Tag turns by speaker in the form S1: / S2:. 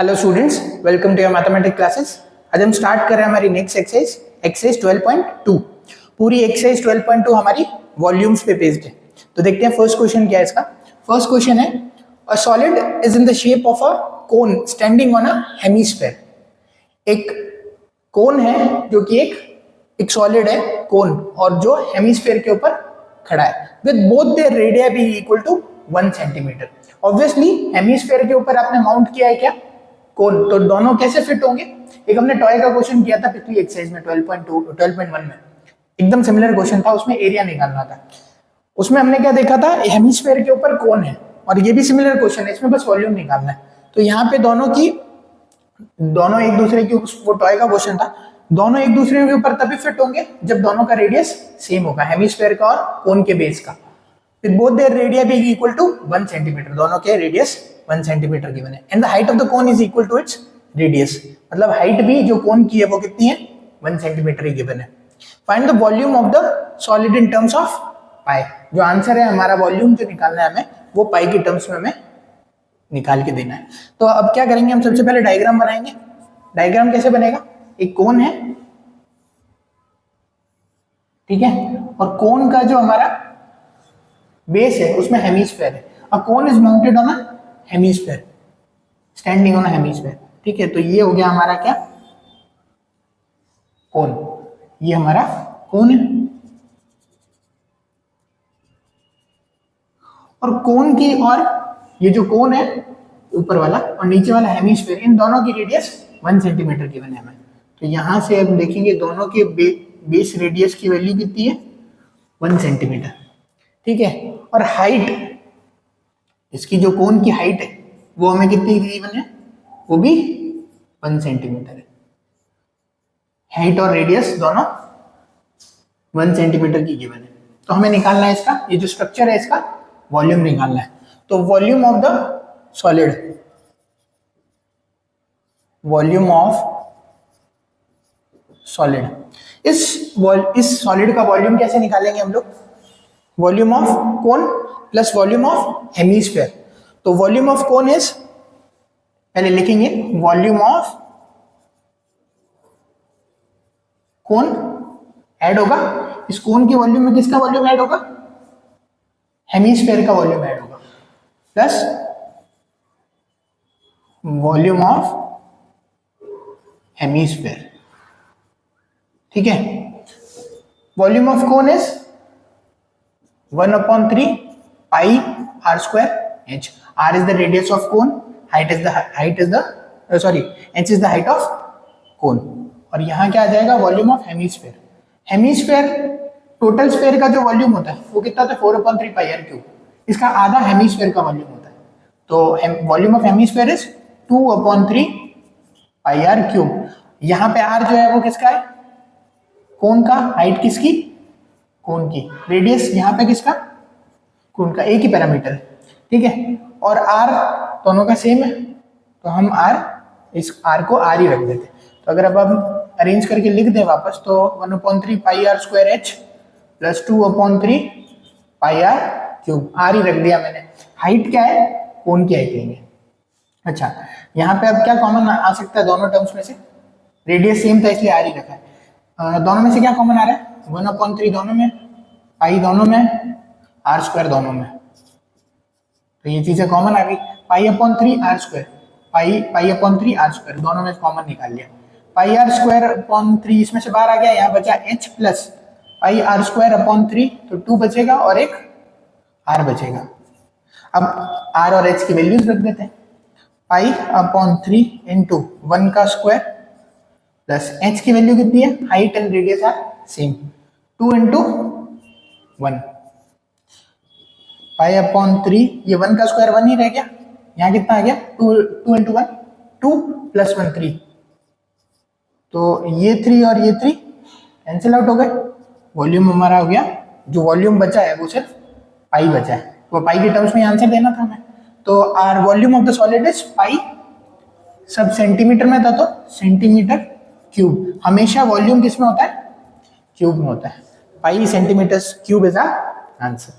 S1: Hello students, welcome to your mathematics classes. आज हम start कर रहे हैं हमारी नेक्स्ट एक्सरसाइज 12.2। पूरी एक्सरसाइज 12.2 हमारी वॉल्यूम्स पे बेस्ड है। तो देखते हैं फर्स्ट क्वेश्चन क्या है इसका। फर्स्ट क्वेश्चन है, a solid is in the shape of a cone standing on a hemisphere. एक कोन है जो कि एक सॉलिड है कोन, और जो हेमिस्फीयर के ऊपर खड़ा है with both their radii being equal to 1 centimetre. Obviously hemisphere के ऊपर आपने माउंट किया है क्या, कोन, तो दोनों कैसे फिट होंगे। एक हमने टॉय का क्वेश्चन किया था पिछली एक्सरसाइज में 12.1 में, एकदम सिमिलर क्वेश्चन था, उसमें एरिया निकालना था। उसमें हमने क्या देखा था, हेमिस्फीयर के ऊपर कोन है, और ये भी सिमिलर क्वेश्चन है, इसमें बस वॉल्यूम निकालना है। तो यहाँ पे दोनों एक दूसरे की, वो टॉय का क्वेश्चन था, दोनों एक दूसरे के ऊपर तभी फिट होंगे जब दोनों का रेडियस सेम होगा, हेमिस्फीयर का और कोन के बेस का। With both their radii being equal to 1 centimetre, दोनों के रेडियस 1 सेंटीमीटर गिवन है। And the height of the cone is equal to its radius, मतलब हाइट भी जो कोन की है वो कितनी है, 1 सेंटीमीटर ही गिवन है। Find the volume of the solid in terms of pi. जो आंसर है हमारा, वॉल्यूम जो निकालना है हमें, वो पाई की टर्म्स में हमें निकाल के देना है। तो अब क्या करेंगे, हम सबसे पहले डायग्राम बनाएंगे। डायग्राम कैसे बनेगा, एक कोन है, ठीक है, और कोन का जो हमारा बेस है उसमें हेमिस्फीयर है। A cone is mounted on a hemisphere, standing on a hemisphere, ठीक है। तो ये हो गया हमारा क्या, कोन, ये हमारा कोन है। और कोन की, और ये जो कोन है ऊपर वाला और नीचे वाला हेमिस्फीयर, इन दोनों की रेडियस 1 सेंटीमीटर गिवन है हमें। तो यहां से अब देखेंगे दोनों के बेस रेडियस की वैल्यू कितनी है, 1 सेंटीमीटर, ठीक है। और हाइट, इसकी जो कोन की हाइट है वो हमें कितनी गिवन है, वो भी 1 सेंटीमीटर है। हाइट और रेडियस दोनों 1 सेंटीमीटर की गिवन है। तो हमें निकालना है इसका, ये जो स्ट्रक्चर है इसका वॉल्यूम निकालना है। तो volume of the solid, volume of solid, इस सॉलिड का वॉल्यूम कैसे निकालेंगे हम लोग, volume of cone plus volume of hemisphere. तो वॉल्यूम ऑफ कोन इज, पहले लिखेंगे वॉल्यूम ऑफ कोन ऐड होगा, इस कोन की वॉल्यूम में किसका वॉल्यूम ऐड होगा, हेमिस्फीयर का वॉल्यूम ऐड होगा, प्लस वॉल्यूम ऑफ हेमिस्फीयर, ठीक है। Volume of cone is 1/3 pi r square h. r is the radius of cone, h is the height of cone। और यहाँ क्या आ जाएगा, volume of hemisphere. Hemisphere, total sphere का जो volume होता है वो कितना होता है, 4/3 पाई r क्यूब। इसका आधा हेमिस्फीयर का वॉल्यूम होता है। तो volume of hemisphere is 2/3 pi r cube. यहाँ पे r जो है वो किसका है, कोन का, हाइट किसकी, कोन की, रेडियस यहाँ पे किसका, कोन का, एक ही पैरामीटर है, ठीक है। और r दोनों का सेम है, तो हम इस r को r ही रख देते। तो अगर अब हम अरेंज करके लिख दें वापस, तो 1/3 पाई r स्क्वायर h प्लस 2/3 पाई r क्यूब, r ही रख दिया मैंने। हाइट क्या है, कोन की हाइट लेंगे। अच्छा, यहाँ पे अब क्या कॉमन आ सकता है दोनों टर्म्स में से, रेडियस सेम था इसलिए r ही रखा है। दोनों में से क्या कॉमन आ रहा है, 1/3 दोनों में, पाई दोनों में, r स्क्वायर दोनों में। तो ये चीजें कॉमन आ गई, पाई/3 r स्क्वायर, पाई/3 r स्क्वायर, दोनों में कॉमन निकाल लिया। पाई r स्क्वायर अपॉन 3 इसमें से बाहर आ गया, यहाँ बचा h plus pi r square upon 3, तो 2 बचेगा और एक r बचेगा। अब r और h की वैल्यूज रख देते हैं, पाई/3 इंटू 1 का स्क्वायर प्लस h की वैल्यू कितनी है, height and radius are same, 2 into 1, पाई/3, ये 1 का स्क्वायर 1 ही रह गया, यहाँ कितना आ गया, 2 इंटू 1, 2 प्लस 1 3, तो ये 3 और ये 3 कैंसिल आउट हो गए। वॉल्यूम हमारा हो गया, जो वॉल्यूम बचा है वो सिर्फ पाई बचा है, वो पाई के टर्म्स में आंसर देना था हमें। तो our volume of the solid is pi, सब सेंटीमीटर में था तो सेंटीमीटर क्यूब। हमेशा वॉल्यूम किस में होता है, क्यूब में होता है। Pi centimetre cube is our answer.